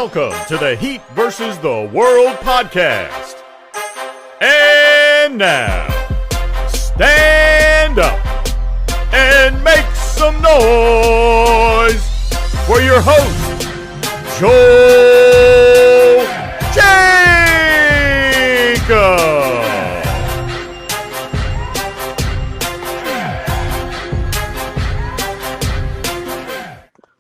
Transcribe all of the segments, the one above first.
Welcome to the Heat versus the World podcast. And now, stand up and make some noise for your host, Joe Jacob.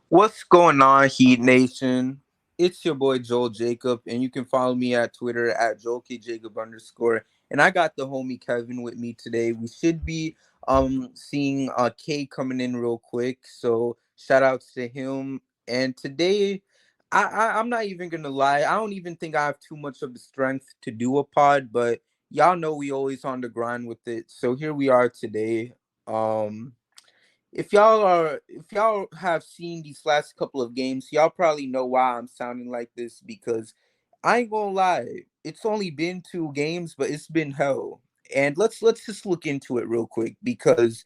What's going on, Heat Nation? It's your boy Joel Jacob, and you can follow me at Twitter at JoelKJacob_. And I got the homie Kevin with me today. We should be seeing K coming in real quick, so shout outs to him. And today, I'm not even gonna lie, I don't even think I have too much of the strength to do a pod, but y'all know we always on the grind with it. So here we are today. If y'all have seen these last couple of games, y'all probably know why I'm sounding like this, because I ain't gonna lie, it's only been 2 games, but it's been hell. And let's just look into it real quick, because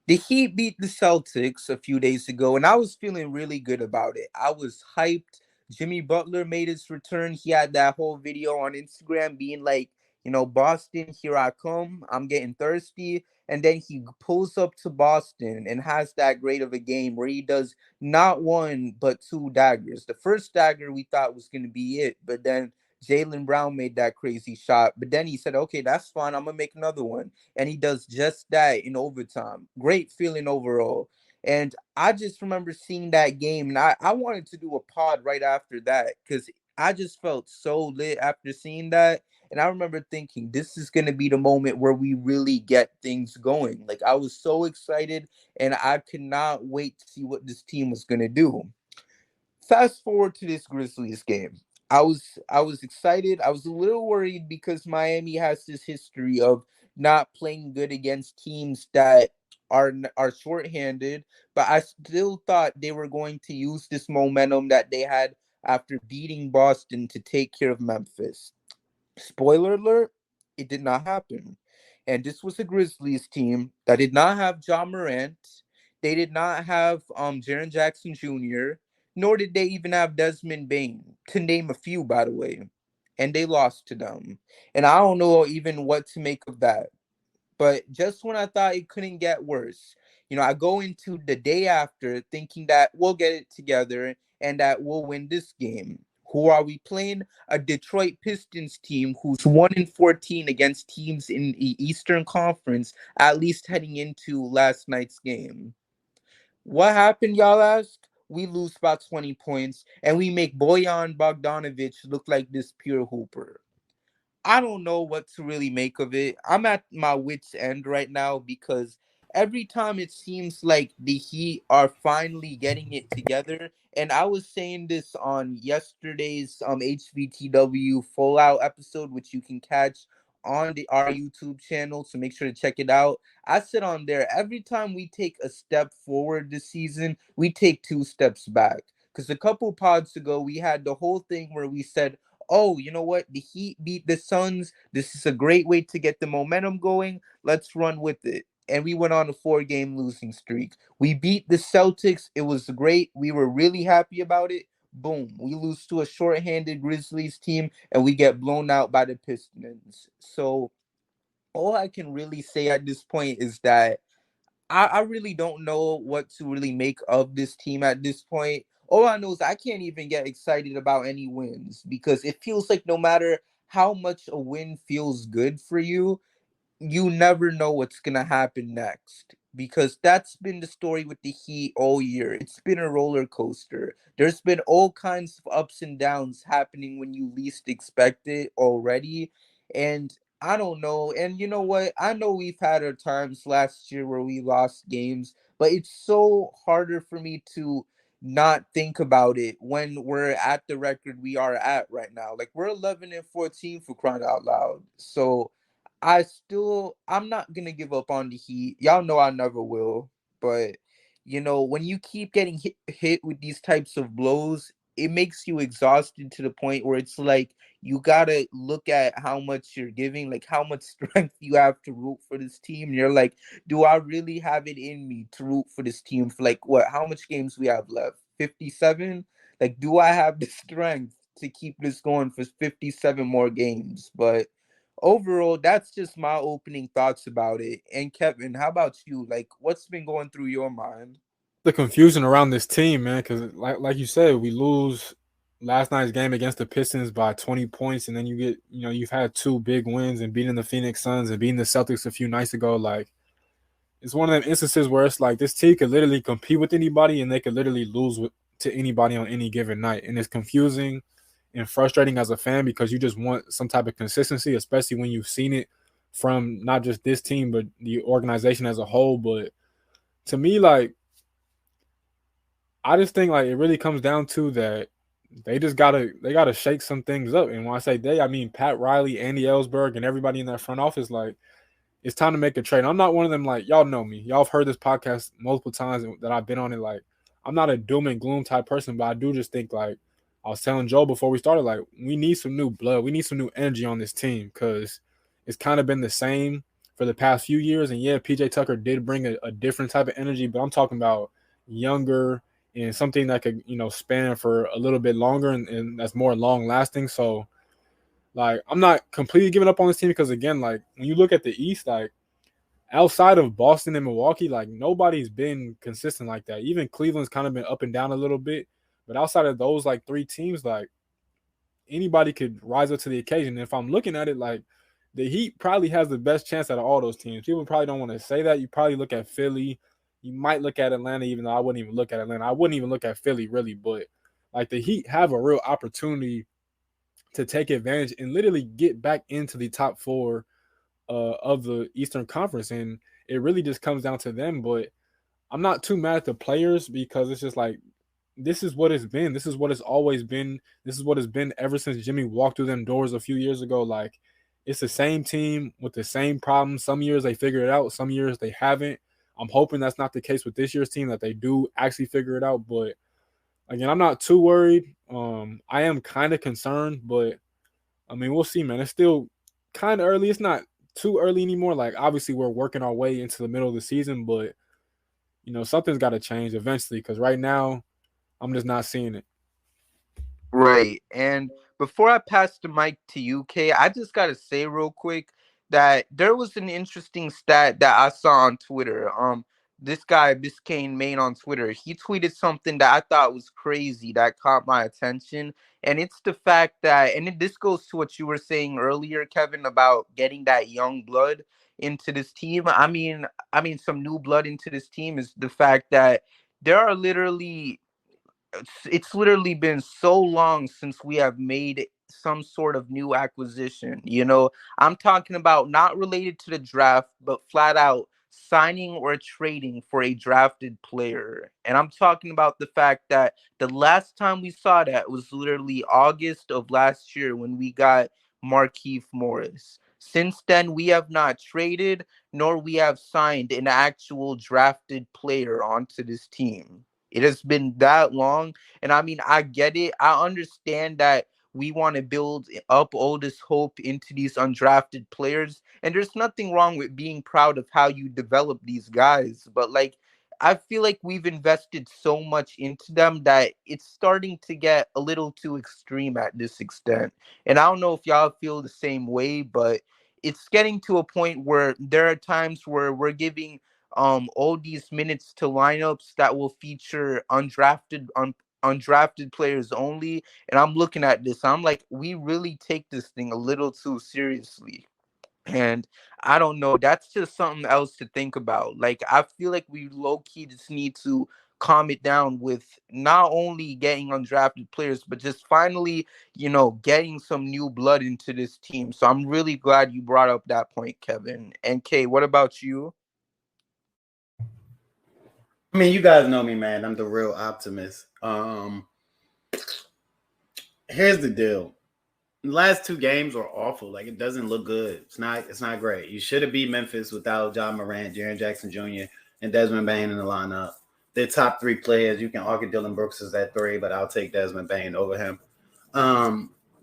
the Heat beat the Celtics a few days ago, and I was feeling really good about it. I was hyped. Jimmy Butler made his return. He had that whole video on Instagram being like, Boston, here I come. I'm getting thirsty. And then he pulls up to Boston and has that great of a game where he does not 1, but 2 daggers. The first dagger we thought was going to be it, but then Jaylen Brown made that crazy shot. But then he said, okay, that's fine. I'm going to make another one. And he does just that in overtime. Great feeling overall. And I just remember seeing that game, and I wanted to do a pod right after that, because I just felt so lit after seeing that. And I remember thinking, this is going to be the moment where we really get things going. Like, I was so excited, and I could not wait to see what this team was going to do. Fast forward to this Grizzlies game. I was excited. I was a little worried because Miami has this history of not playing good against teams that are shorthanded, but I still thought they were going to use this momentum that they had after beating Boston to take care of Memphis. Spoiler alert, it did not happen. And this was a Grizzlies team that did not have Ja Morant. They did not have Jaren Jackson Jr., nor did they even have Desmond Bane, to name a few, by the way. And they lost to them. And I don't know even what to make of that. But just when I thought it couldn't get worse, I go into the day after thinking that we'll get it together and that we'll win this game. Who are we playing? A Detroit Pistons team who's 1-14 against teams in the Eastern Conference, at least heading into last night's game. What happened, y'all ask? We lose by 20 points, and we make Bojan Bogdanovic look like this pure hooper. I don't know what to really make of it. I'm at my wit's end right now, because every time it seems like the Heat are finally getting it together. And I was saying this on yesterday's HVTW Fallout episode, which you can catch on our YouTube channel, so make sure to check it out. I said on there, every time we take a step forward this season, we take 2 steps back. Because a couple pods ago, we had the whole thing where we said, oh, you know what? The Heat beat the Suns. This is a great way to get the momentum going. Let's run with it. And we went on a 4-game losing streak. We beat the Celtics. It was great. We were really happy about it. Boom. We lose to a shorthanded Grizzlies team, and we get blown out by the Pistons. So all I can really say at this point is that I really don't know what to really make of this team at this point. All I know is I can't even get excited about any wins, because it feels like no matter how much a win feels good for you, you never know what's going to happen next. Because that's been the story with the Heat all year. It's been a roller coaster. There's been all kinds of ups and downs happening when you least expect it already. And I don't know. And you know what? I know we've had our times last year where we lost games, but it's so harder for me to not think about it when we're at the record we are at right now. Like, we're 11-14 for crying out loud. So I'm not gonna give up on the Heat. Y'all know I never will. But when you keep getting hit with these types of blows, it makes you exhausted to the point where it's like you gotta look at how much you're giving, like how much strength you have to root for this team. And you're like, do I really have it in me to root for this team for, like, what? How much games we have left? 57. Like, do I have the strength to keep this going for 57 more games? But overall, that's just my opening thoughts about it. And Kevin, how about you? Like, what's been going through your mind? The confusion around this team, man, because like you said, we lose last night's game against the Pistons by 20 points, and then you've had two big wins and beating the Phoenix Suns and beating the Celtics a few nights ago. Like, it's one of them instances where it's like this team could literally compete with anybody and they could literally to anybody on any given night, and it's confusing and frustrating as a fan because you just want some type of consistency, especially when you've seen it from not just this team but the organization as a whole. But to me, like, I just think like it really comes down to that they gotta shake some things up. And when I say they, I mean Pat Riley, Andy Ellsberg, and everybody in that front office. Like, it's time to make a trade. I'm not one of them, like, y'all know me. Y'all have heard this podcast multiple times that I've been on it. Like, I'm not a doom and gloom type person, but I do just think, like, I was telling Joe before we started, like, we need some new blood. We need some new energy on this team because it's kind of been the same for the past few years. And yeah, PJ Tucker did bring a different type of energy, but I'm talking about younger and something that could, span for a little bit longer and that's more long lasting. So, like, I'm not completely giving up on this team because, again, like, when you look at the East, like, outside of Boston and Milwaukee, like, nobody's been consistent like that. Even Cleveland's kind of been up and down a little bit. But outside of those, like, three teams, like, anybody could rise up to the occasion. And if I'm looking at it, like, the Heat probably has the best chance out of all those teams. People probably don't want to say that. You probably look at Philly. You might look at Atlanta, even though I wouldn't even look at Atlanta. I wouldn't even look at Philly, really. But, like, the Heat have a real opportunity to take advantage and literally get back into the top four of the Eastern Conference. And it really just comes down to them. But I'm not too mad at the players because it's just like, this is what it's been. This is what it's always been. This is what it's been ever since Jimmy walked through them doors a few years ago. Like, it's the same team with the same problems. Some years they figure it out. Some years they haven't. I'm hoping that's not the case with this year's team, that they do actually figure it out. But again, I'm not too worried. I am kind of concerned, but I mean, we'll see, man. It's still kind of early. It's not too early anymore. Like, obviously, we're working our way into the middle of the season, but something's got to change eventually because right now, I'm just not seeing it. Right. And before I pass the mic to you, Kay, I just got to say real quick that there was an interesting stat that I saw on Twitter. This guy, Biscayne Maine on Twitter, he tweeted something that I thought was crazy that caught my attention. And it's the fact that, this goes to what you were saying earlier, Kevin, about getting that young blood into this team. I mean, some new blood into this team is the fact that there are literally it's literally been so long since we have made some sort of new acquisition. I'm talking about not related to the draft, but flat out signing or trading for a drafted player. And I'm talking about the fact that the last time we saw that was literally August of last year when we got Markieff Morris. Since then, we have not traded nor we have signed an actual drafted player onto this team. It has been that long. And I mean, I get it. I understand that we want to build up all this hope into these undrafted players. And there's nothing wrong with being proud of how you develop these guys. But like, I feel like we've invested so much into them that it's starting to get a little too extreme at this extent. And I don't know if y'all feel the same way, but it's getting to a point where there are times where we're giving all these minutes to lineups that will feature undrafted players only. And I'm looking at this, I'm like, we really take this thing a little too seriously. And I don't know, that's just something else to think about. Like, I feel like we low-key just need to calm it down with not only getting undrafted players, but just finally, getting some new blood into this team. So I'm really glad you brought up that point, Kevin. And Kay, what about you? I mean, you guys know me, man. I'm the real optimist. Here's the deal. The last two games were awful. Like, it doesn't look good. It's not great. You should have beat Memphis without John Morant, Jaren Jackson Jr., and Desmond Bane in the lineup. Their top three players. You can argue Dylan Brooks is at 3, but I'll take Desmond Bane over him.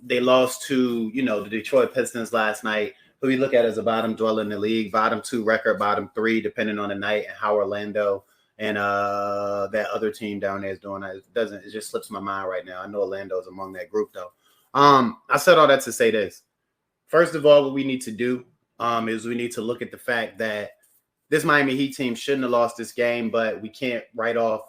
They lost to, the Detroit Pistons last night, who we look at as a bottom dweller in the league, bottom 2 record, bottom 3, depending on the night, and how Orlando and that other team down there is doing that. It just slips my mind right now. I know Orlando's among that group though. I said all that to say this. First of all, what we need to do is we need to look at the fact that this Miami Heat team shouldn't have lost this game, but we can't write off,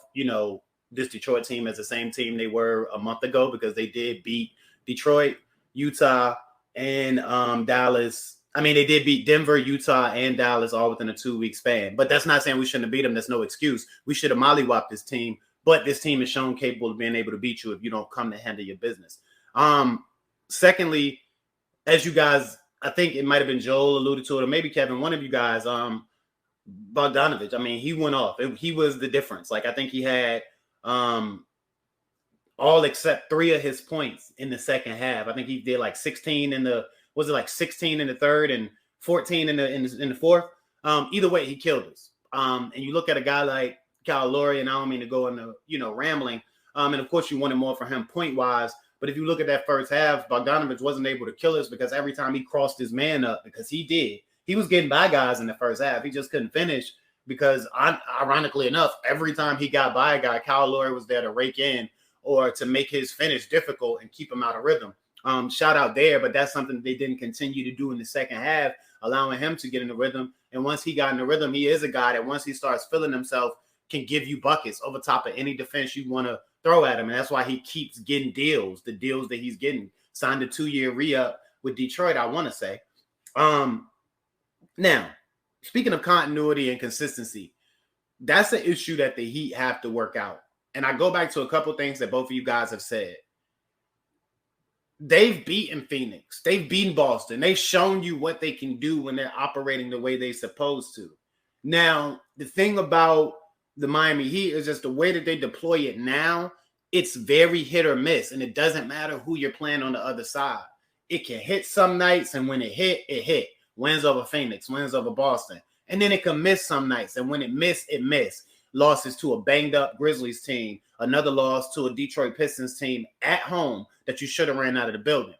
this Detroit team as the same team they were a month ago, because they did beat Detroit, Utah, and Dallas. I mean, they did beat Denver, Utah, and Dallas all within a 2-week span. But that's not saying we shouldn't have beat them. That's no excuse. We should have mollywopped this team, but this team is shown capable of being able to beat you if you don't come to handle your business. Secondly, as you guys, I think it might have been Joel alluded to it, or maybe Kevin, one of you guys, Bogdanovich, I mean, he went off. He was the difference. Like, I think he had all except 3 of his points in the second half. I think he did like 16 in the 16 in the third and 14 in the fourth. Either way, he killed us. And you look at a guy like Kyle Lowry, and I don't mean to go into rambling. And of course, you wanted more for him point wise. But if you look at that first half, Bogdanovich wasn't able to kill us because every time he crossed his man up, because he was getting by guys in the first half. He just couldn't finish because, ironically enough, every time he got by a guy, Kyle Lowry was there to rake in or to make his finish difficult and keep him out of rhythm. Shout out there, but that's something that they didn't continue to do in the second half, allowing him to get in the rhythm. And once he got in the rhythm, he is a guy that once he starts feeling himself can give you buckets over top of any defense you want to throw at him. And that's why he keeps getting deals, the deals that he's getting. Signed a 2-year re-up with Detroit, I want to say. Now, speaking of continuity and consistency, that's an issue that the Heat have to work out. And I go back to a couple things that both of you guys have said. They've beaten Phoenix. They've beaten Boston. They've shown you what they can do when they're operating the way they're supposed to. Now, the thing about the Miami Heat is just the way that they deploy it now, it's very hit or miss, and it doesn't matter who you're playing on the other side. It can hit some nights, and when it hit. Wins over Phoenix, wins over Boston. And then it can miss some nights, and when it missed, it missed. Losses to a banged-up Grizzlies team, another loss to a Detroit Pistons team at home that you should have ran out of the building.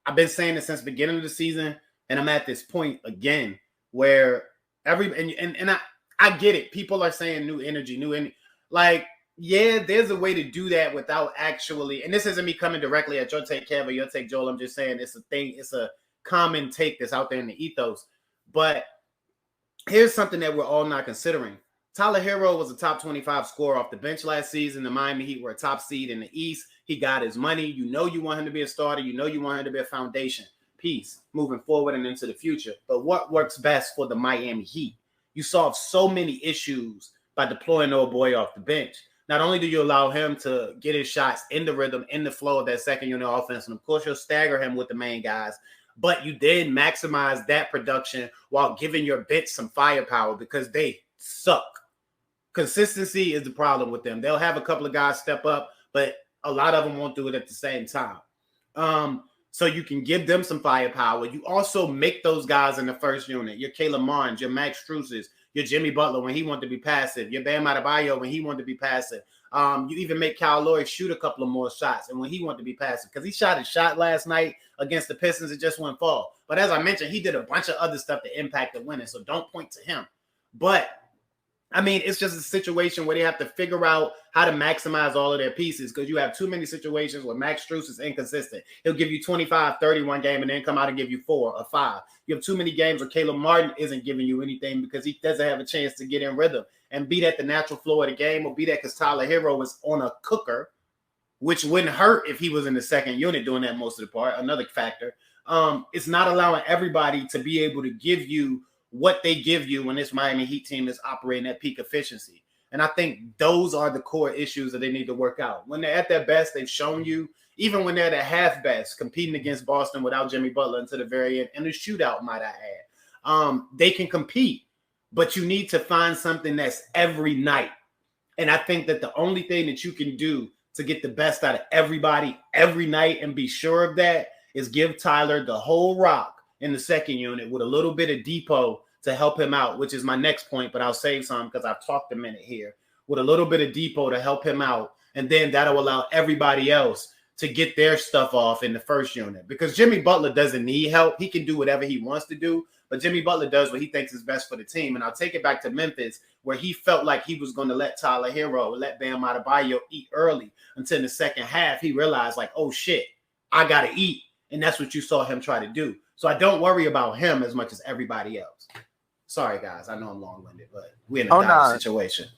I've been saying this since the beginning of the season, and I'm at this point again where I get it. People are saying new energy. Like, yeah, there's a way to do that without actually, and this isn't me coming directly at your take, Kev, or your take, Joel. I'm just saying it's a thing. It's a common take that's out there in the ethos. But here's something that we're all not considering. Tyler Herro was a top 25 scorer off the bench last season. The Miami Heat were a top seed in the East. He got his money. You want him to be a starter. You want him to be a foundation piece moving forward and into the future. But what works best for the Miami Heat? You solve so many issues by deploying old boy off the bench. Not only do you allow him to get his shots in the rhythm, in the flow of that second unit offense, and of course you'll stagger him with the main guys, but you then maximize that production while giving your bench some firepower because they suck. Consistency is the problem with them. They'll have a couple of guys step up, but a lot of them won't do it at the same time. So you can give them some firepower. You also make those guys in the first unit. Your Caleb Martins, your Max Struses, your Jimmy Butler when he wanted to be passive, your Bam Adebayo when he wanted to be passive. You even make Kyle Lowry shoot a couple of more shots and when he wanted to be passive because he shot his shot last night against the Pistons. It just went fall. But as I mentioned, he did a bunch of other stuff that impacted winning, so don't point to him. But I mean, it's just a situation where they have to figure out how to maximize all of their pieces because you have too many situations where Max Strus is inconsistent. He'll give you 25, 31 game and then come out and give you 4 or 5. You have too many games where Caleb Martin isn't giving you anything because he doesn't have a chance to get in rhythm and be that the natural flow of the game or be that because Tyler Herro is on a cooker, which wouldn't hurt if he was in the second unit doing that most of the part. Another factor. It's not allowing everybody to be able to give you what they give you when this Miami Heat team is operating at peak efficiency. And I think those are the core issues that they need to work out. When they're at their best, they've shown you, even when they're at their half best, competing against Boston without Jimmy Butler until the very end, and the shootout, might I add, they can compete, but you need to find something that's every night. And I think that the only thing that you can do to get the best out of everybody every night and be sure of that is give Tyler the whole rock in the second unit with a little bit of depot to help him out, which is my next point, but I'll save some because I've talked a minute here. With a little bit of depot to help him out, and then that'll allow everybody else to get their stuff off in the first unit because Jimmy Butler doesn't need help. He can do whatever he wants to do, but Jimmy Butler does what he thinks is best for the team. And I'll take it back to Memphis, where he felt like he was going to let Tyler Herro, let Bam Adebayo eat early until in the second half. He realized, like, oh, shit, I got to eat. And that's what you saw him try to do. So I don't worry about him as much as everybody else. Sorry, guys. I know I'm long-winded, but we're in a dire situation.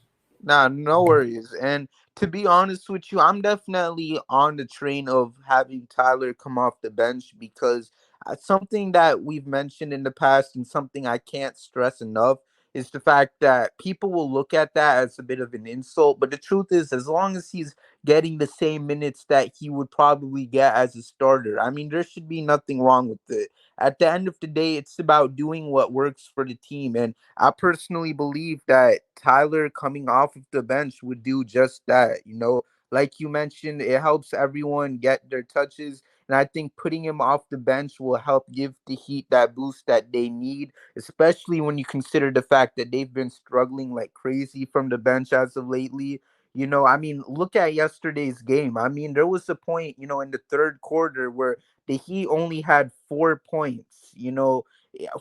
Nah, no worries. And to be honest with you, I'm definitely on the train of having Tyler come off the bench because something that we've mentioned in the past and something I can't stress enough is the fact that people will look at that as a bit of an insult. But the truth is, as long as he's getting the same minutes that he would probably get as a starter, I mean, there should be nothing wrong with it. At the end of the day, it's about doing what works for the team. And I personally believe that Tyler coming off of the bench would do just that. You know, like you mentioned, it helps everyone get their touches. And I think putting him off the bench will help give the Heat that boost that they need, especially when you consider the fact that they've been struggling like crazy from the bench as of lately. You know, I mean, look at yesterday's game. I mean, there was a point, you know, in the third quarter where the Heat only had 4 points, you know,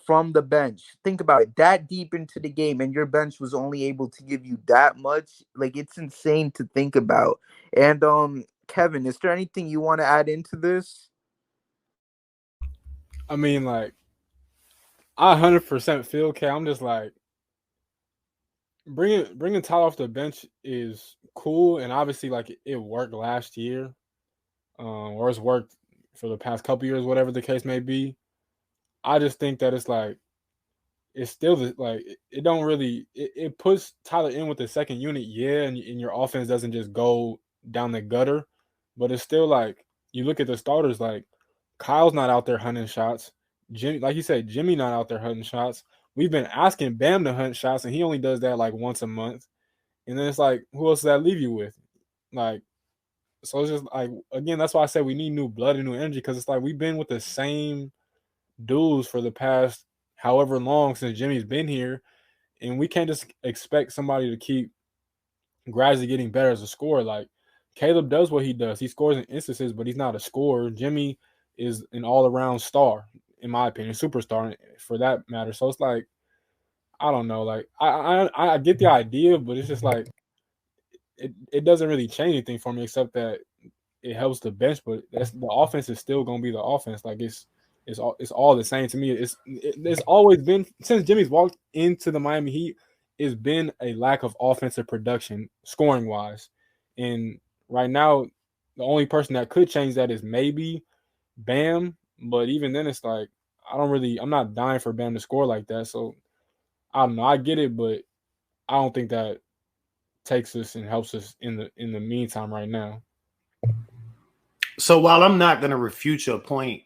from the bench. Think about it, that deep into the game, and your bench was only able to give you that much. Like, it's insane to think about. And Kevin, is there anything you want to add into this? I mean, like, I 100% feel K. I'm just like, bringing Tyler off the bench is cool, and obviously, like, it worked last year, or it's worked for the past couple years, whatever the case may be. I just think that it's like, it's still like, it don't really, it puts Tyler in with the second unit, yeah, and your offense doesn't just go down the gutter, but it's still like, you look at the starters, like, Kyle's not out there hunting shots. Jimmy, like you said, Jimmy not out there hunting shots. We've been asking Bam to hunt shots, and he only does that like once a month. And then it's like, who else does that leave you with? Like, so it's just like, again, that's why I said we need new blood and new energy, because it's like we've been with the same dudes for the past however long since Jimmy's been here, and we can't just expect somebody to keep gradually getting better as a scorer. Like, Caleb does what he does. He scores in instances, but he's not a scorer. Jimmy is an all-around star, in my opinion, superstar for that matter. So it's like, I don't know. Like, I get the idea, but it's just like, it doesn't really change anything for me except that it helps the bench. But that's, the offense is still going to be the offense. Like, it's all the same to me. It's always been, since Jimmy's walked into the Miami Heat, it's been a lack of offensive production scoring wise. And right now, the only person that could change that is maybe Bam. But even then, it's like, I'm not dying for Bam to score like that. So I don't know. I get it, but I don't think that takes us and helps us in the meantime right now. So while I'm not going to refute your point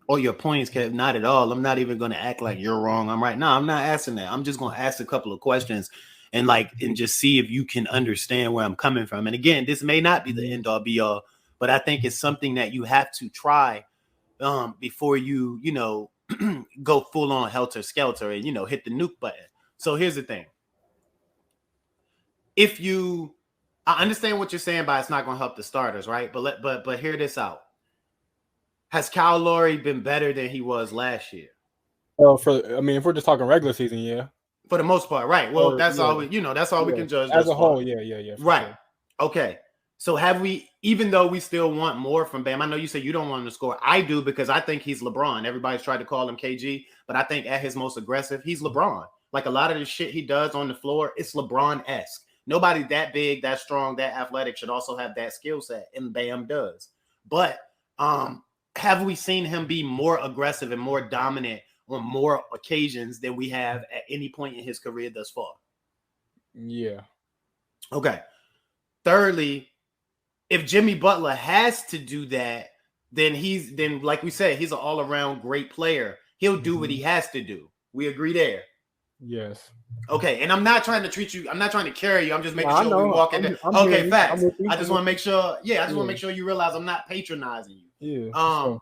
or your points, Kev, not at all. I'm not even going to act like you're wrong. I'm right. No, I'm not asking that. I'm just going to ask a couple of questions and just see if you can understand where I'm coming from. And again, this may not be the end all be all, but I think it's something that you have to try before you go full on helter skelter and, hit the nuke button. So here's the thing. I understand what you're saying by it's not going to help the starters, right? But hear this out. Has Kyle Lowry been better than he was last year? Well, if we're just talking regular season, yeah. For the most part, right. Well, that's all we can judge. As a whole, yeah. Right. Sure. Okay. So have we, even though we still want more from Bam, I know you say you don't want him to score. I do, because I think he's LeBron. Everybody's tried to call him KG, but I think at his most aggressive, he's LeBron. Like, a lot of the shit he does on the floor, it's LeBron-esque. Nobody that big, that strong, that athletic should also have that skill set, and Bam does. But have we seen him be more aggressive and more dominant on more occasions than we have at any point in his career thus far? Yeah. Okay. Thirdly, if Jimmy Butler has to do that, then like we said, he's an all-around great player. He'll do what he has to do. We agree there. Yes. Okay, and I'm not trying to treat you. I'm not trying to carry you. I'm just making sure we walk in there. Okay, facts. I just want to make sure. Yeah, I just want to make sure you realize I'm not patronizing you. Yeah.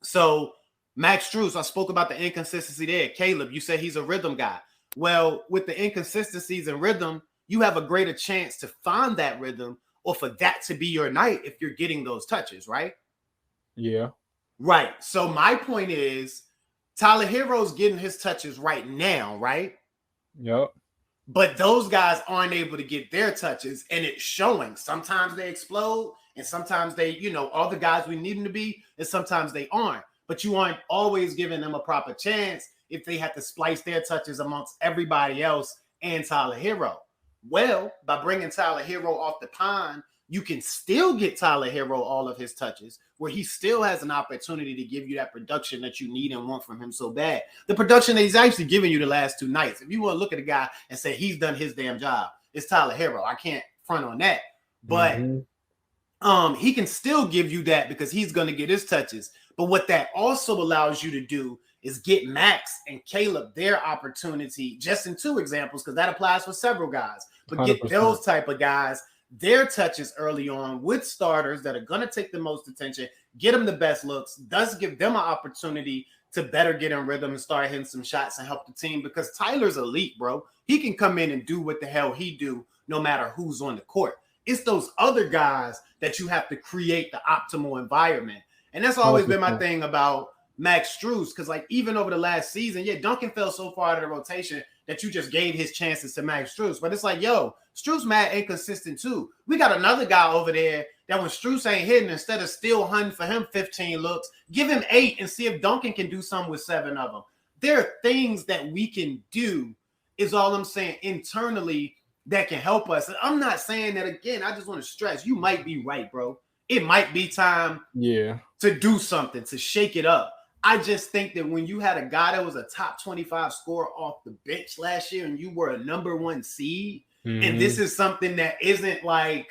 So Max Strus, I spoke about the inconsistency there. Caleb, you said he's a rhythm guy. Well, with the inconsistencies in rhythm, you have a greater chance to find that rhythm, or for that to be your night if you're getting those touches, right? Yeah. Right. So my point is, Tyler Herro's getting his touches right now, right? Yep. But those guys aren't able to get their touches, and it's showing. Sometimes they explode, and sometimes they, are the guys we need them to be, and sometimes they aren't. But you aren't always giving them a proper chance if they have to splice their touches amongst everybody else and Tyler Herro. Well, by bringing Tyler Herro off the pond, you can still get Tyler Herro all of his touches, where he still has an opportunity to give you that production that you need and want from him so bad. The production that he's actually giving you the last 2 nights. If you want to look at a guy and say he's done his damn job, it's Tyler Herro. I can't front on that. But he can still give you that because he's going to get his touches. But what that also allows you to do is get Max and Caleb their opportunity, just in 2 examples, because that applies for several guys. But 100%. Get those type of guys their touches early on with starters that are going to take the most attention, get them the best looks, does give them an opportunity to better get in rhythm and start hitting some shots and help the team, because Tyler's elite, bro. He can come in and do what the hell he do no matter who's on the court. It's those other guys that you have to create the optimal environment. And that's always been my thing about Max Strus, because like even over the last season, Duncan fell so far out of the rotation that you just gave his chances to Max Strus. But it's like, Strus mad inconsistent too. We got another guy over there that when Strus ain't hitting, instead of still hunting for him 15 looks, give him 8 and see if Duncan can do something with 7 of them. There are things that we can do, is all I'm saying, internally that can help us. And I'm not saying that again. I just want to stress, you might be right, bro. It might be time to do something, to shake it up. I just think that when you had a guy that was a top 25 scorer off the bench last year and you were a number 1 seed, and this is something that isn't like,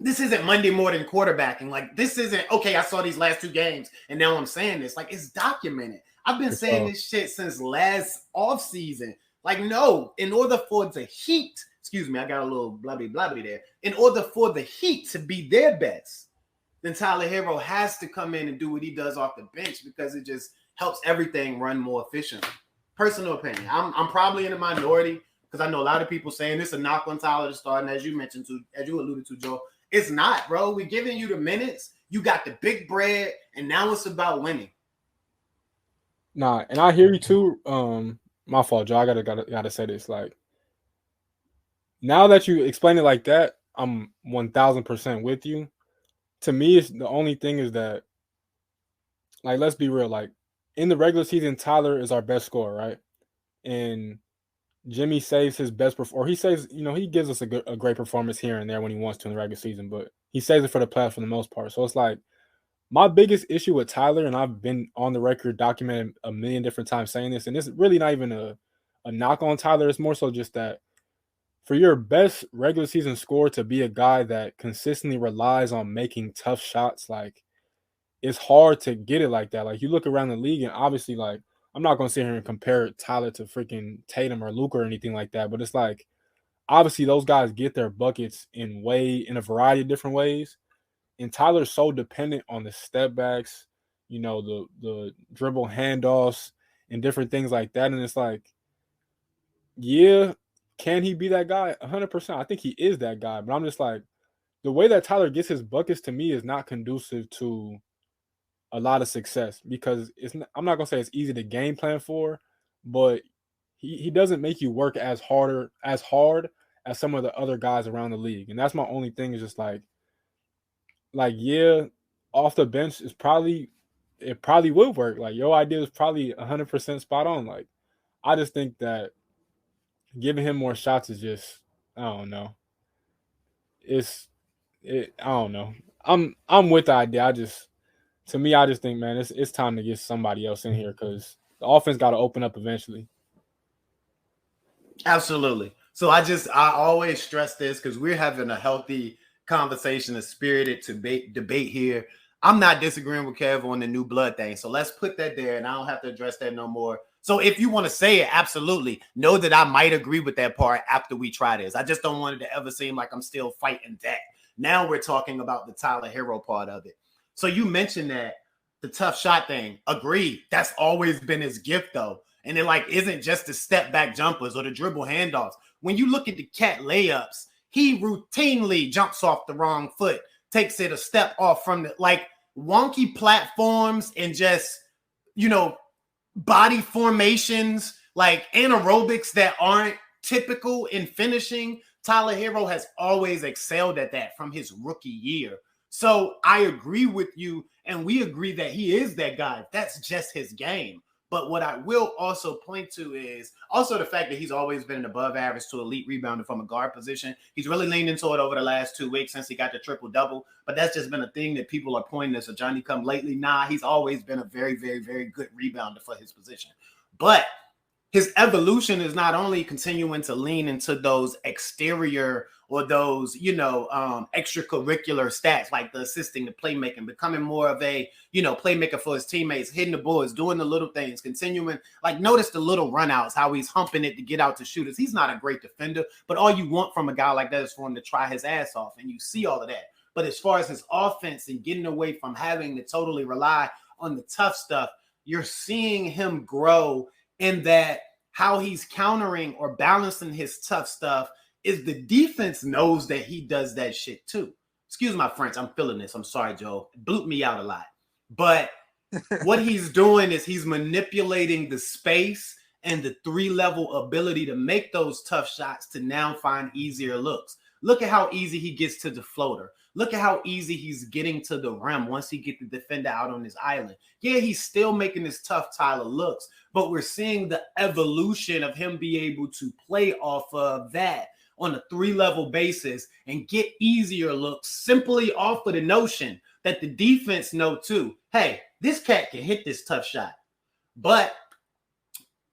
this isn't Monday morning quarterbacking. Like, this isn't, okay, I saw these last 2 games and now I'm saying this. Like, it's documented. I've been saying this shit since last offseason. Like, no, in order for the Heat, excuse me, I got a little blabby there. In order for the Heat to be their best, then Tyler Herro has to come in and do what he does off the bench, because it just helps everything run more efficiently. Personal opinion. I'm probably in the minority, because I know a lot of people saying this is a knock on Tyler to start. And as you mentioned to, as you alluded to, Joe, it's not, bro. We're giving you the minutes. You got the big bread, and now it's about winning. Nah, and I hear you too. My fault, Joe. I gotta say this. Like, now that you explain it like that, I'm 1000% with you. To me, it's the only thing is that, like, let's be real. Like, in the regular season, Tyler is our best scorer, right? And Jimmy saves his best, or he saves, he gives us a great performance here and there when he wants to in the regular season, but he saves it for the playoffs for the most part. So it's like, my biggest issue with Tyler, and I've been on the record documented a million different times saying this, and it's really not even a knock on Tyler. It's more so just that for your best regular season scorer to be a guy that consistently relies on making tough shots, like, it's hard to get it like that. Like, you look around the league, and obviously, like, I'm not going to sit here and compare Tyler to freaking Tatum or Luka or anything like that, but it's like, obviously those guys get their buckets in a variety of different ways. And Tyler's so dependent on the step backs, the dribble handoffs and different things like that. And it's like, can he be that guy? 100%. I think he is that guy. But I'm just like, the way that Tyler gets his buckets to me is not conducive to a lot of success, because I'm not going to say it's easy to game plan for, but he doesn't make you work as hard as some of the other guys around the league. And that's my only thing, is just like, off the bench it probably would work. Like, your idea is probably 100% spot on. Like, I just think that giving him more shots is just, I don't know. I don't know. I'm with the idea. To me, I just think, man, it's time to get somebody else in here, because the offense got to open up eventually. Absolutely. So I always stress this, because we're having a healthy conversation, a spirited debate here. I'm not disagreeing with Kev on the new blood thing. So let's put that there, and I don't have to address that no more. So if you want to say it, absolutely. Know that I might agree with that part after we try this. I just don't want it to ever seem like I'm still fighting that. Now we're talking about the Tyler Herro part of it. So you mentioned that the tough shot thing. Agreed. That's always been his gift, though. And it isn't just the step back jumpers or the dribble handoffs. When you look at the cat layups, he routinely jumps off the wrong foot, takes it a step off from the wonky platforms, and just, body formations, like anaerobics that aren't typical in finishing. Tyler Herro has always excelled at that from his rookie year. So I agree with you, and we agree that he is that guy. That's just his game. But what I will also point to is also the fact that he's always been an above average to elite rebounder from a guard position. He's really leaned into it over the last 2 weeks since he got the triple-double. But that's just been a thing that people are pointing as a Johnny come lately. Nah, he's always been a very, very, very good rebounder for his position. But his evolution is not only continuing to lean into those exterior or those, extracurricular stats like the assisting, the playmaking, becoming more of a, playmaker for his teammates, hitting the boards, doing the little things, continuing. Like, notice the little runouts, how he's humping it to get out to shooters. He's not a great defender, but all you want from a guy like that is for him to try his ass off, and you see all of that. But as far as his offense and getting away from having to totally rely on the tough stuff, you're seeing him grow in that how he's countering or balancing his tough stuff is the defense knows that he does that shit too. Excuse my French. I'm feeling this. I'm sorry, Joe. It blew me out a lot. But what he's doing is he's manipulating the space and the 3-level ability to make those tough shots to now find easier looks. Look at how easy he gets to the floater. Look at how easy he's getting to the rim once he gets the defender out on his island. Yeah, he's still making his tough Tyler looks, but we're seeing the evolution of him be able to play off of that on a 3-level basis and get easier looks simply off of the notion that the defense know too, hey, this cat can hit this tough shot. But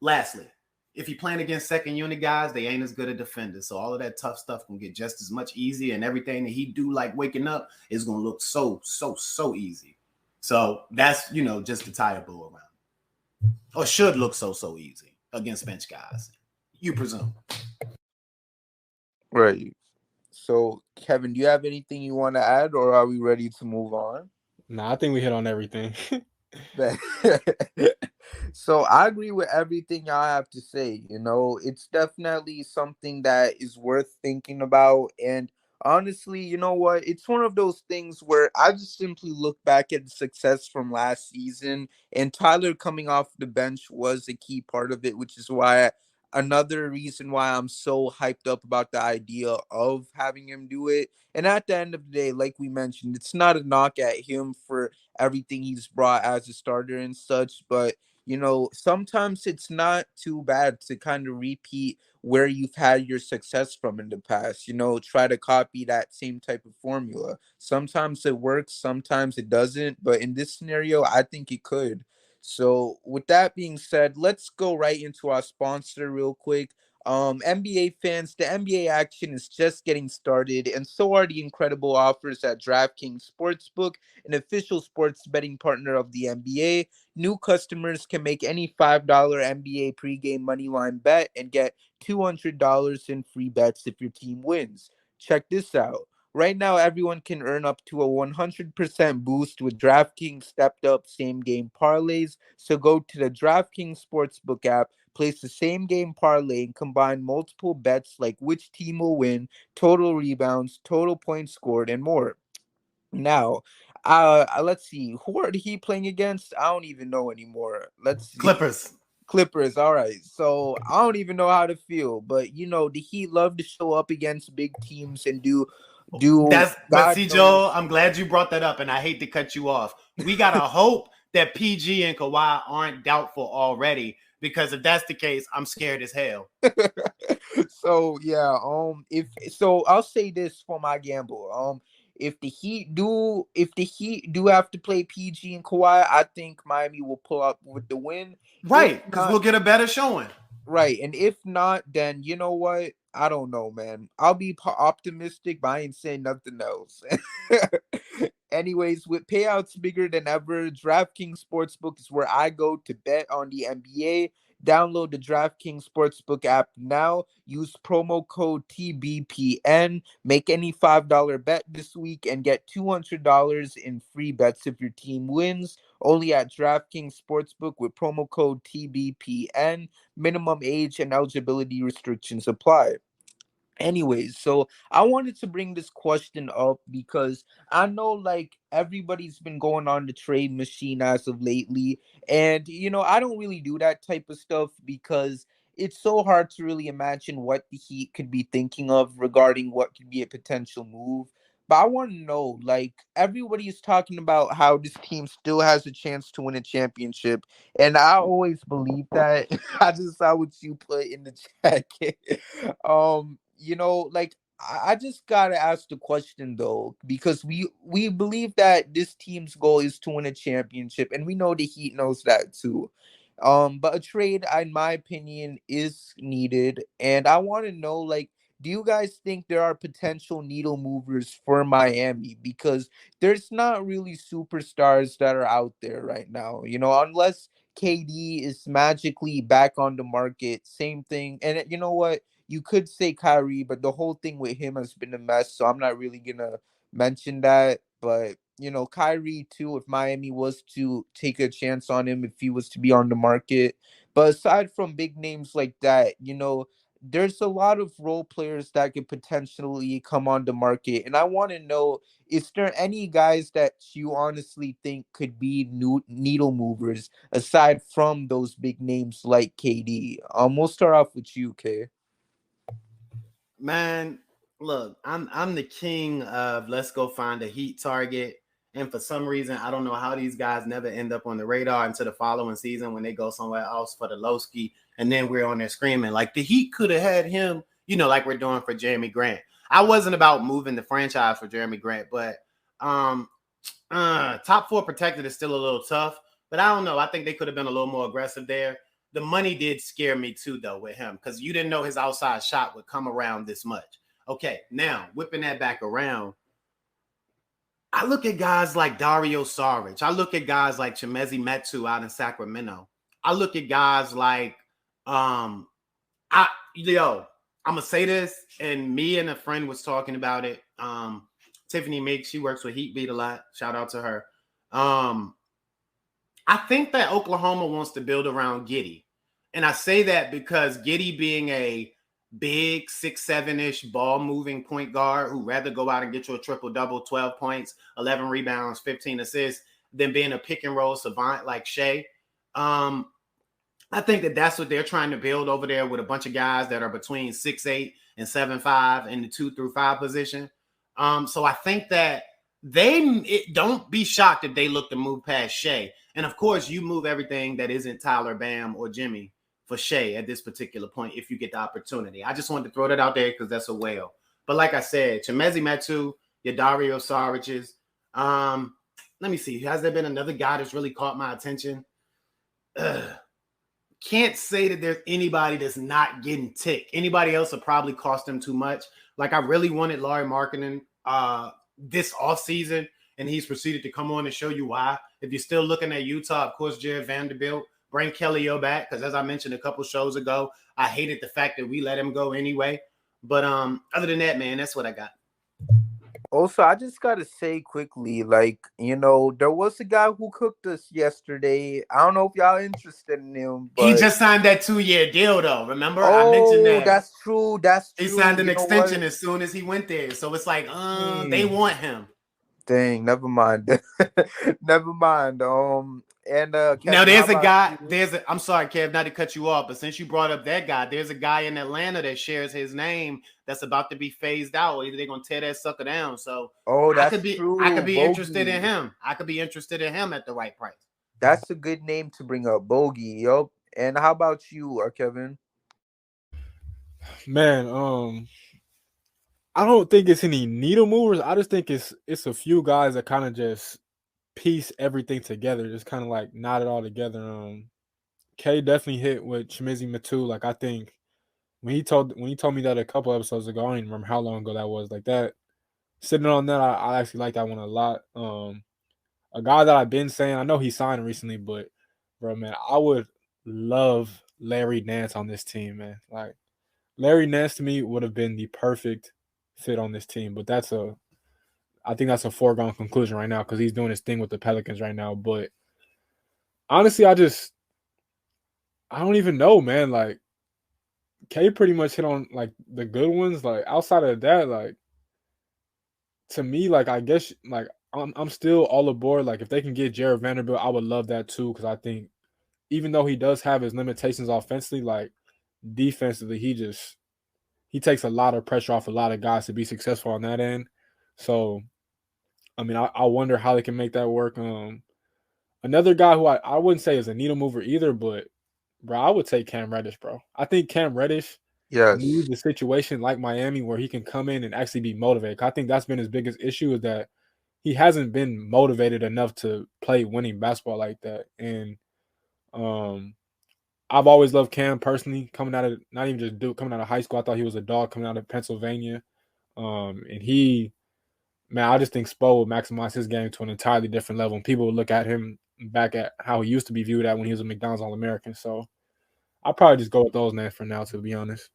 lastly, if you're playing against second unit guys, they ain't as good a defenders. So all of that tough stuff can get just as much easier, and everything that he do, like waking up, is going to look so easy. So that's, just the tire blow around. Or should look so easy against bench guys, you presume. Right. So, Kevin, do you have anything you want to add, or are we ready to move on? Nah, I think we hit on everything. So I agree with everything I have to say. It's definitely something that is worth thinking about. And honestly, you know what? It's one of those things where I just simply look back at the success from last season, and Tyler coming off the bench was a key part of it, which is why another reason why I'm so hyped up about the idea of having him do it. And at the end of the day, like we mentioned, it's not a knock at him for everything he's brought as a starter and such, but sometimes it's not too bad to kind of repeat where you've had your success from in the past. Try to copy that same type of formula. Sometimes it works, sometimes it doesn't, but in this scenario, I think it could. So with that being said, let's go right into our sponsor real quick. NBA fans, the NBA action is just getting started, and so are the incredible offers at DraftKings Sportsbook, an official sports betting partner of the NBA. New customers can make any $5 NBA pregame moneyline bet and get $200 in free bets if your team wins. Check this out. Right now, everyone can earn up to a 100% boost with DraftKings Stepped Up Same Game Parlays. So go to the DraftKings Sportsbook app, place the same game parlay, and combine multiple bets like which team will win, total rebounds, total points scored, and more. Now, let's see. Who are he playing against? I don't even know anymore. Let's see. Clippers. All right. So I don't even know how to feel, but the Heat love to show up against big teams and do. But see, Joe, I'm glad you brought that up, and I hate to cut you off. We gotta hope that PG and Kawhi aren't doubtful already, because if that's the case, I'm scared as hell. So yeah, I'll say this for my gamble. If the Heat do have to play PG and Kawhi, I think Miami will pull up with the win. Right, because we'll get a better showing. Right, and if not, then you know what? I don't know, man. I'll be optimistic, but I ain't saying nothing else. Anyways, with payouts bigger than ever, DraftKings Sportsbook is where I go to bet on the NBA. Download the DraftKings Sportsbook app now. Use promo code TBPN. Make any $5 bet this week and get $200 in free bets if your team wins. Only at DraftKings Sportsbook with promo code TBPN. Minimum age and eligibility restrictions apply. Anyways, so I wanted to bring this question up because I know like everybody's been going on the trade machine as of lately. And, I don't really do that type of stuff because it's so hard to really imagine what the Heat could be thinking of regarding what could be a potential move. But I want to know, like, everybody is talking about how this team still has a chance to win a championship. And I always believe that. I just saw what you put in the chat. Like I just gotta ask the question though, because we believe that this team's goal is to win a championship, and we know the Heat knows that too. But a trade, in my opinion, is needed, and I want to know, like, do you guys think there are potential needle movers for Miami? Because there's not really superstars that are out there right now, unless KD is magically back on the market. Same thing, and you know what? You could say Kyrie, but the whole thing with him has been a mess, so I'm not really gonna mention that. But Kyrie too, if Miami was to take a chance on him, if he was to be on the market. But aside from big names like that, there's a lot of role players that could potentially come on the market. And I want to know, is there any guys that you honestly think could be new needle movers aside from those big names like KD? We'll start off with you, Kay. Man, look, I'm the king of let's go find a Heat target. And for some reason, I don't know how these guys never end up on the radar until the following season when they go somewhere else for the Lowski. And then we're on there screaming like the Heat could have had him, like we're doing for Jeremy Grant. I wasn't about moving the franchise for Jeremy Grant, but top 4 protected is still a little tough. But I don't know. I think they could have been a little more aggressive there. The money did scare me too, though, with him, because you didn't know his outside shot would come around this much. Okay, now whipping that back around, I look at guys like Dario Saric. I look at guys like Chimezie Metu out in Sacramento. I look at guys like, I'm gonna say this, and me and a friend was talking about it. Tiffany Meeks, she works with Heatbeat a lot. Shout out to her. I think that Oklahoma wants to build around Giddey. And I say that because Giddey being a big 6'7"-ish ball-moving point guard who'd rather go out and get you a triple-double, 12 points, 11 rebounds, 15 assists, than being a pick-and-roll savant like Shea. I think that that's what they're trying to build over there with a bunch of guys that are between 6'8" and 7'5" in the 2 through 5 position. So I think that don't be shocked if they look to move past Shea. And of course, you move everything that isn't Tyler, Bam, or Jimmy for Shea at this particular point if you get the opportunity. I just wanted to throw that out there because that's a whale. But like I said, Chimezie Metu, your Dario Saric's. Let me see. Has there been another guy that's really caught my attention? Can't say that there's anybody that's not getting ticked. Anybody else will probably cost them too much. Like I really wanted Lauri Markkanen this offseason, and he's proceeded to come on and show you why. If you're still looking at Utah, of course, Jared Vanderbilt, bring Kelly O back, because as I mentioned a couple shows ago, I hated the fact that we let him go anyway. But other than that, man, that's what I got. Also, I just gotta say quickly, like, there was a guy who cooked us yesterday. I don't know if y'all interested in him, but he just signed that 2-year deal, though. Remember, I mentioned that. That's true. That's true. He signed an extension as soon as he went there, so it's like, they want him. Dang, never mind. Never mind. And Kevin, now there's a guy. I'm sorry, Kev, not to cut you off, but since you brought up that guy, there's a guy in Atlanta that shares his name that's about to be phased out. Either they're gonna tear that sucker down. So that's true. I could be interested in him. I could be interested in him at the right price. That's a good name to bring up, Bogey. Yup. And how about you, Kevin? Man, I don't think it's any needle movers. I just think it's a few guys that kind of just piece everything together, just kind of like knot it all together. K definitely hit with Chimezie Metu. Like I think when he told me that a couple episodes ago, I don't even remember how long ago that was. Like that, sitting on that, I actually like that one a lot. A guy that I've been saying, I know he signed recently, but bro, man, I would love Larry Nance on this team, man. Like Larry Nance to me would have been the perfect fit on this team, but I think that's a foregone conclusion right now because he's doing his thing with the Pelicans right now. But honestly, I don't even know, man. Like K pretty much hit on like the good ones. Like outside of that, like to me, like I guess like I'm still all aboard. Like if they can get Jared Vanderbilt, I would love that too. Because I think even though he does have his limitations offensively, like defensively, he takes a lot of pressure off a lot of guys to be successful on that end. So I mean, I wonder how they can make that work. Another guy who I wouldn't say is a needle mover either, but bro, I would take Cam Reddish, bro. I think Cam Reddish Yes. needs a situation like Miami where he can come in and actually be motivated. I think that's been his biggest issue is that he hasn't been motivated enough to play winning basketball like that. And I've always loved Cam personally, coming out of not even just Duke, coming out of high school. I thought he was a dog coming out of Pennsylvania. And he, man, I just think Spo will maximize his game to an entirely different level. And people will look at him back at how he used to be viewed at when he was a McDonald's All-American. So I'll probably just go with those names for now, to be honest.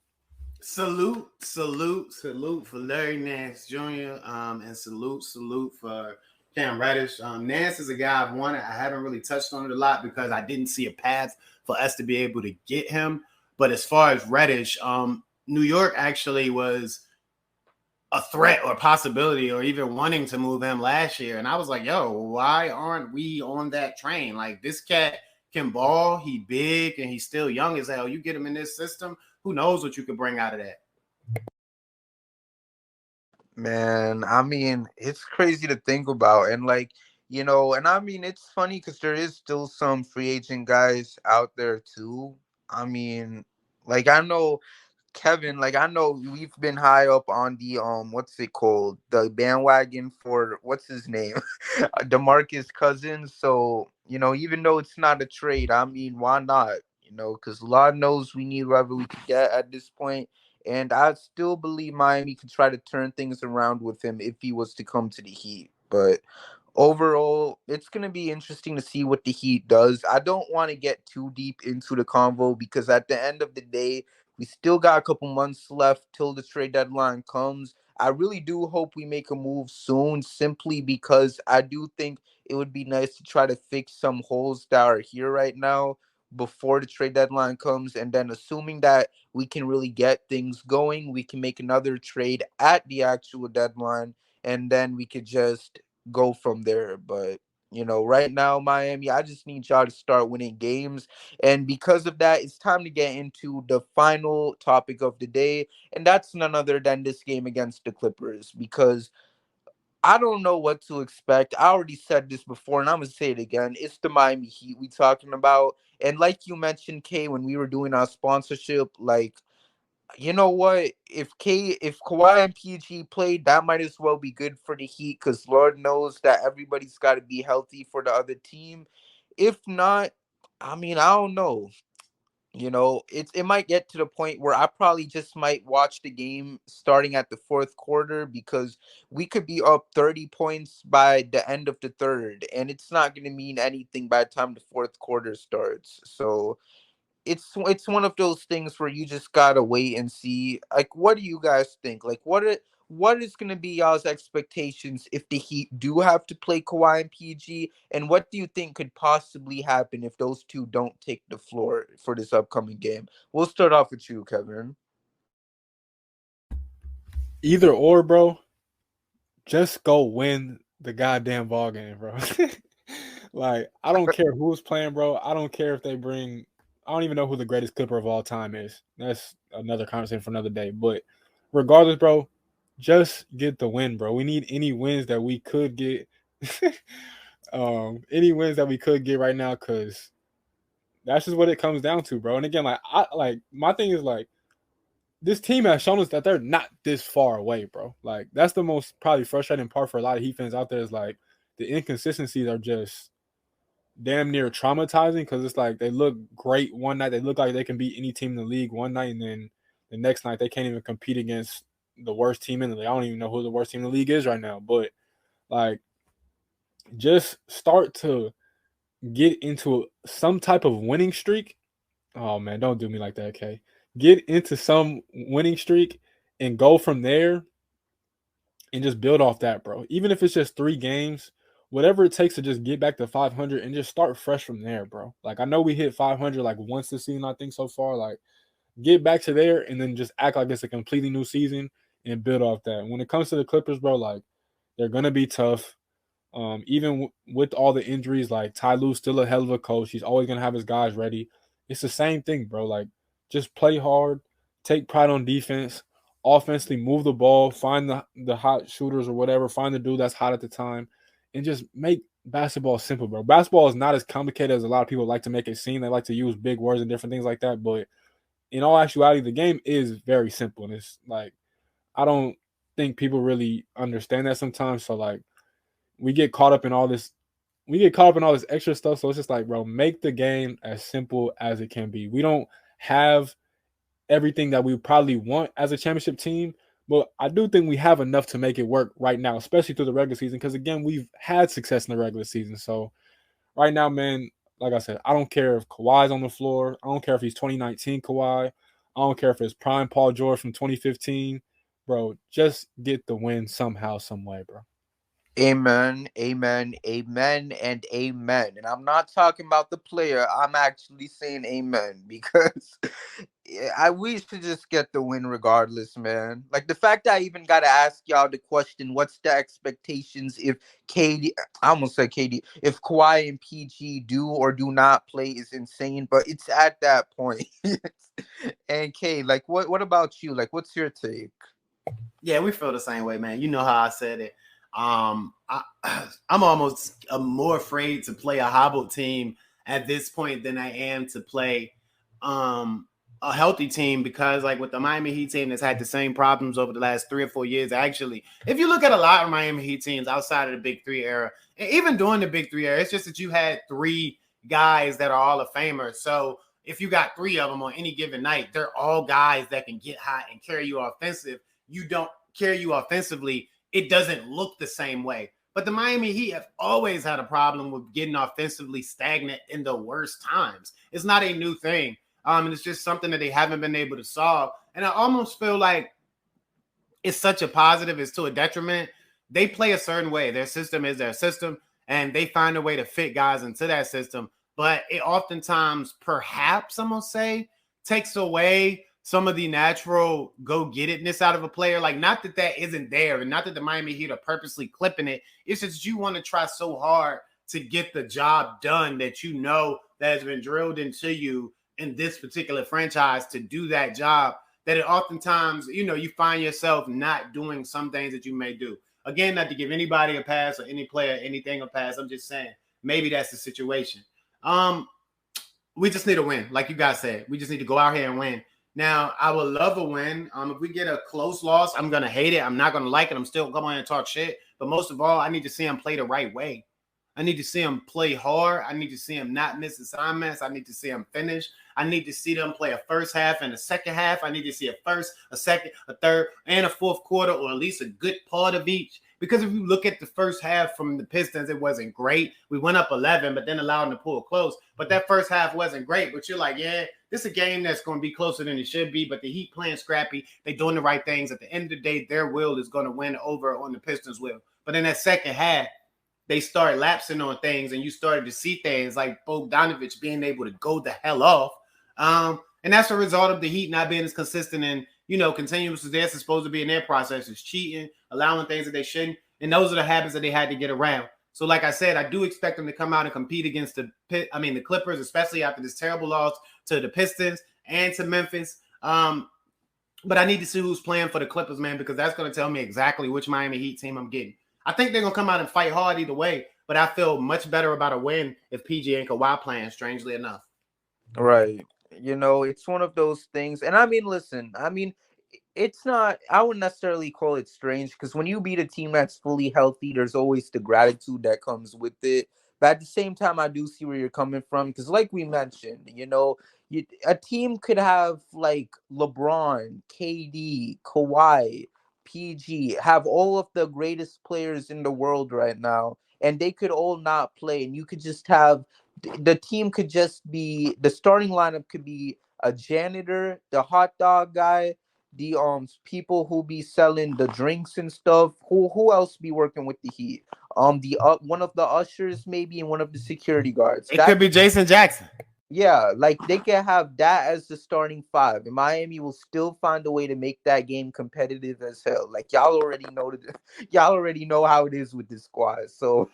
Salute for Larry Nance Jr. And salute for Cam Reddish. Nance is a guy I've wanted. I haven't really touched on it a lot because I didn't see a path for us to be able to get him. But as far as Reddish, New York actually was a threat or possibility or even wanting to move him last year. And I was like, yo, why aren't we on that train? Like, this cat can ball. He big and he's still young as hell. You get him in this system, who knows what you could bring out of that? Man, I mean, it's crazy to think about. And like, and I mean, it's funny because there is still some free agent guys out there too. I mean, like I know Kevin, like I know we've been high up on the what's it called? The bandwagon for what's his name? DeMarcus Cousins. So, even though it's not a trade, I mean, why not? Because Lord knows we need whoever we could get at this point. And I still believe Miami could try to turn things around with him if he was to come to the Heat. But overall, it's going to be interesting to see what the Heat does. I don't want to get too deep into the convo because at the end of the day, we still got a couple months left till the trade deadline comes. I really do hope we make a move soon simply because I do think it would be nice to try to fix some holes that are here right now before the trade deadline comes. And then assuming that we can really get things going, we can make another trade at the actual deadline and then we could just go from there. But right now, Miami, I just need y'all to start winning games. And because of that, it's time to get into the final topic of the day. And that's none other than this game against the Clippers, because I don't know what to expect. I already said this before, and I'm going to say it again. It's the Miami Heat we talking about. And like you mentioned, Kay, when we were doing our sponsorship, like, you know what? If Kawhi and PG played, that might as well be good for the Heat because Lord knows that everybody's got to be healthy for the other team. If not, I mean, I don't know. It might get to the point where I probably just might watch the game starting at the fourth quarter because we could be up 30 points by the end of the third, and it's not going to mean anything by the time the fourth quarter starts. So it's one of those things where you just gotta wait and see. Like, what do you guys think? Like, what is gonna be y'all's expectations if the Heat do have to play Kawhi and PG? And what do you think could possibly happen if those two don't take the floor for this upcoming game? We'll start off with you, Kevin. Either or, bro. Just go win the goddamn ball game, bro. Like, I don't care who's playing, bro. I don't care if they bring. I don't even know who the greatest Clipper of all time is. That's another conversation for another day. But regardless, bro, just get the win, bro. We need any wins that we could get. Any wins that we could get right now, because that's just what it comes down to, bro. And again, my thing is like, this team has shown us that they're not this far away, bro. Like, that's the most probably frustrating part for a lot of Heat fans out there is like the inconsistencies are just damn near traumatizing because it's like they look great one night. They look like they can beat any team in the league one night, and then the next night they can't even compete against the worst team in the league. I don't even know who the worst team in the league is right now, but like, just start to get into some type of winning streak. Oh man, don't do me like that, okay? Get into some winning streak and go from there and just build off that, bro. Even if it's just 3 games, whatever it takes to just get back to 500 and just start fresh from there, bro. Like, I know we hit 500 like once this season, I think, so far. Like, get back to there and then just act like it's a completely new season and build off that. When it comes to the Clippers, bro, like they're gonna be tough. Even with all the injuries, like Ty Lue's still a hell of a coach. He's always gonna have his guys ready. It's the same thing, bro. Like just play hard, take pride on defense, offensively move the ball, find the hot shooters or whatever, find the dude that's hot at the time, and just make basketball simple, bro. Basketball is not as complicated as a lot of people like to make it seem. They like to use big words and different things like that, but in all actuality, the game is very simple. And it's like I don't think people really understand that sometimes. So like we get caught up in all this extra stuff. So it's just like, bro, make the game as simple as it can be. We don't have everything that we probably want as a championship team, but I do think we have enough to make it work right now, especially through the regular season. Because again, we've had success in the regular season. So right now, man, like I said, I don't care if Kawhi's on the floor. I don't care if he's 2019 Kawhi. I don't care if it's prime Paul George from 2015. Bro, just get the win somehow, some way, bro. Amen, amen, amen, and amen. And I'm not talking about the player. I'm actually saying amen because we should just get the win regardless, man. Like the fact that I even got to ask y'all the question, what's the expectations if I almost said KD, if Kawhi and PG do or do not play is insane, but it's at that point. And K, like what about you? Like what's your take? Yeah, we feel the same way, man. You know how I said it. I'm almost more afraid to play a hobbled team at this point than I am to play a healthy team, because like with the Miami Heat team that's had the same problems over the last 3 or 4 years, actually, if you look at a lot of Miami Heat teams outside of the Big Three era, and even during the Big Three era, it's just that you had 3 guys that are Hall of Famers. So if you got 3 of them on any given night, they're all guys that can get hot and carry you offensive. You don't carry you offensively, it doesn't look the same way. But the Miami Heat have always had a problem with getting offensively stagnant in the worst times. It's not a new thing. And it's just something that they haven't been able to solve. And I almost feel like it's such a positive, it's to a detriment. They play a certain way. Their system is their system, and they find a way to fit guys into that system. But it oftentimes, perhaps, I'm going to say, takes away some of the natural go-get-itness out of a player. Like, not that that isn't there, and not that the Miami Heat are purposely clipping it. It's just you want to try so hard to get the job done that you know that has been drilled into you in this particular franchise to do that job, that it oftentimes, you know, you find yourself not doing some things that you may do. Again, not to give anybody a pass or any player anything a pass. I'm just saying maybe that's the situation. We just need a win. Like you guys said, we just need to go out here and win. Now, I would love a win. If we get a close loss, I'm going to hate it. I'm not going to like it. I'm still going to talk shit. But most of all, I need to see him play the right way. I need to see him play hard. I need to see him not miss assignments. I need to see him finish. I need to see them play a first half and a second half. I need to see a first, a second, a third, and a fourth quarter, or at least a good part of each. Because if you look at the first half from the Pistons, it wasn't great. We went up 11, but then allowed them to pull close. But that first half wasn't great. But you're like, yeah, this is a game that's going to be closer than it should be. But the Heat playing scrappy. They're doing the right things. At the end of the day, their will is going to win over on the Pistons' will. But in that second half, they started lapsing on things, and you started to see things like Bogdanovich being able to go the hell off. And that's a result of the Heat not being as consistent and, you know, continuous as they're supposed to be in their processes, cheating, allowing things that they shouldn't. And those are the habits that they had to get around. So like I said, I do expect them to come out and compete against the Clippers, especially after this terrible loss to the Pistons and to Memphis. But I need to see who's playing for the Clippers, man, because that's going to tell me exactly which Miami Heat team I'm getting. I think they're going to come out and fight hard either way, but I feel much better about a win if PG and Kawhi playing, strangely enough. Right. You know, it's one of those things. And I mean, listen, I mean, it's not, I wouldn't necessarily call it strange, because when you beat a team that's fully healthy, there's always the gratitude that comes with it. But at the same time, I do see where you're coming from, because like we mentioned, you know, a team could have like LeBron, KD, Kawhi, PG, have all of the greatest players in the world right now, and they could all not play, and you could just have the team could just be, the starting lineup could be a janitor, the hot dog guy, the people who be selling the drinks and stuff. Who else be working with the Heat? The one of the ushers maybe, and one of the security guards. It could be Jason Jackson. Yeah, like they can have that as the starting five, and Miami will still find a way to make that game competitive as hell. Like y'all already know how it is with this squad. So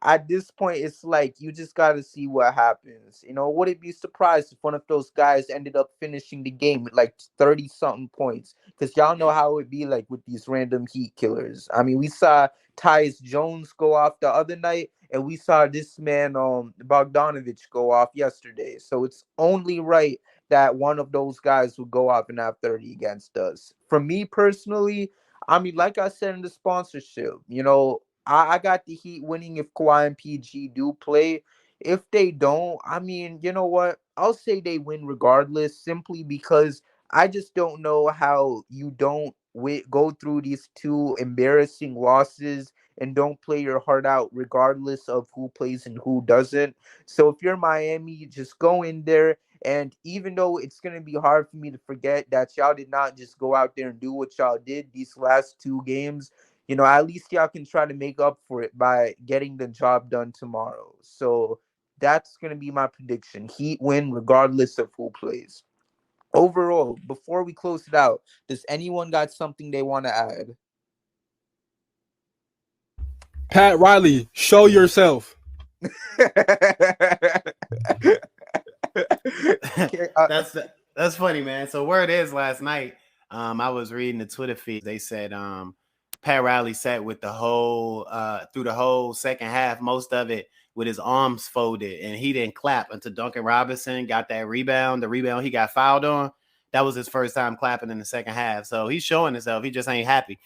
at this point, it's like you just got to see what happens. Wouldn't be surprised if one of those guys ended up finishing the game with like 30 something points, because y'all know how it be like with these random Heat killers. I mean, we saw Tyus Jones go off the other night, and we saw this man, Bogdanovich, go off yesterday. So it's only right that one of those guys would go off and have 30 against us. For me personally, I mean, like I said in the sponsorship, I got the Heat winning if Kawhi and PG do play. If they don't, I mean, you know what? I'll say they win regardless, simply because I just don't know how you don't go through these two embarrassing losses and don't play your heart out regardless of who plays and who doesn't. So if you're Miami, just go in there. And even though it's going to be hard for me to forget that y'all did not just go out there and do what y'all did these last two games, at least y'all can try to make up for it by getting the job done tomorrow. So that's going to be my prediction. Heat win regardless of who plays. Overall, before we close it out, does anyone got something they want to add? Pat Riley, show yourself. That's funny, man. So word is last night, I was reading the Twitter feed. They said Pat Riley sat with the whole through the whole second half, most of it with his arms folded, and he didn't clap until Duncan Robinson got that rebound. The rebound he got fouled on, that was his first time clapping in the second half. So he's showing himself. He just ain't happy.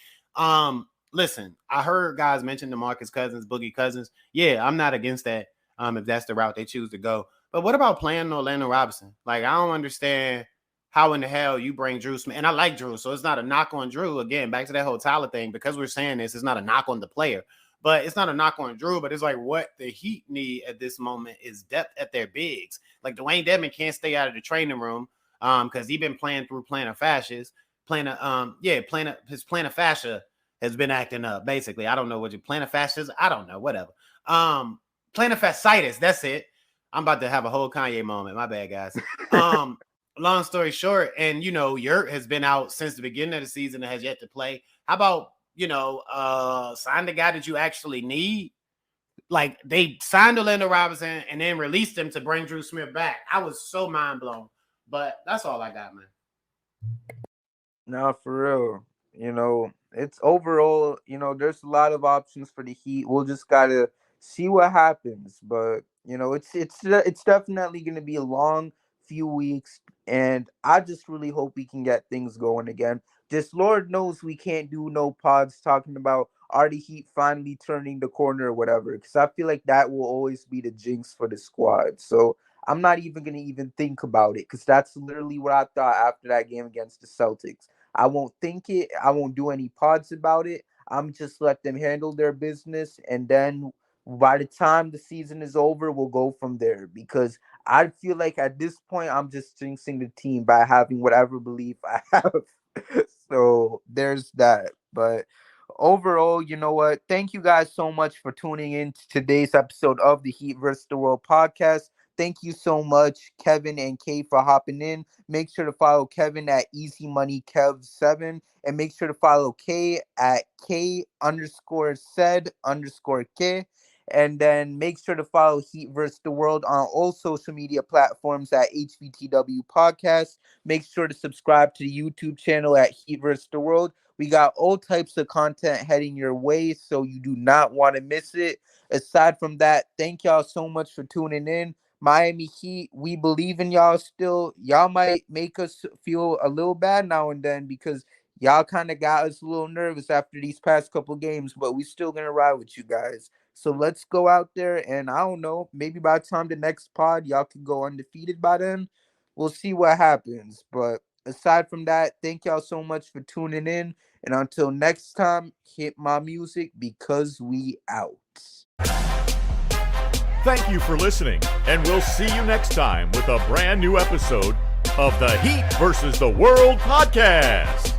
Listen, I heard guys mention DeMarcus Cousins, Boogie Cousins. Yeah, I'm not against that if that's the route they choose to go. But what about playing Orlando Robinson? Like, I don't understand how in the hell you bring Drew Smith. And I like Drew, so it's not a knock on Drew. Again, back to that whole Tyler thing, because we're saying this, it's not a knock on the player. But it's not a knock on Drew, but it's like what the Heat need at this moment is depth at their bigs. Like, Dwayne Dedmon can't stay out of the training room because he's been playing through plantar fascias. His plantar fascia has been acting up, basically. I don't know what your plantar fascias, I don't know, whatever. Plantar fasciitis, that's it. I'm about to have a whole Kanye moment. My bad, guys. Long story short, and, Yurt has been out since the beginning of the season and has yet to play. How about, sign the guy that you actually need? Like, they signed Orlando Robinson and then released him to bring Drew Smith back. I was so mind blown. But that's all I got, man. No, for real. It's overall, there's a lot of options for the Heat. We'll just gotta see what happens. But it's definitely gonna be a long few weeks, and I just really hope we can get things going again. Just Lord knows we can't do no pods talking about are the Heat finally turning the corner or whatever, because I feel like that will always be the jinx for the squad. So I'm not even gonna even think about it, because that's literally what I thought after that game against the Celtics. I won't think it. I won't do any pods about it. I'm just let them handle their business. And then by the time the season is over, we'll go from there. Because I feel like at this point, I'm just jinxing the team by having whatever belief I have. So there's that. But overall, you know what? Thank you guys so much for tuning in to today's episode of the Heat vs. the World podcast. Thank you so much, Kevin and Kay, for hopping in. Make sure to follow Kevin at EasyMoneyKev7, and make sure to follow Kay at K_said_K. And then make sure to follow Heat vs. the World on all social media platforms at HVTW Podcast. Make sure to subscribe to the YouTube channel at Heat vs. the World. We got all types of content heading your way, so you do not want to miss it. Aside from that, thank y'all so much for tuning in. Miami Heat, we believe in y'all still. Y'all might make us feel a little bad now and then because y'all kind of got us a little nervous after these past couple games, but we still going to ride with you guys. So let's go out there, and I don't know, maybe by the time the next pod, y'all can go undefeated by then. We'll see what happens. But aside from that, thank y'all so much for tuning in. And until next time, hit my music because we out. Thank you for listening, and we'll see you next time with a brand new episode of the Heat vs. the World podcast.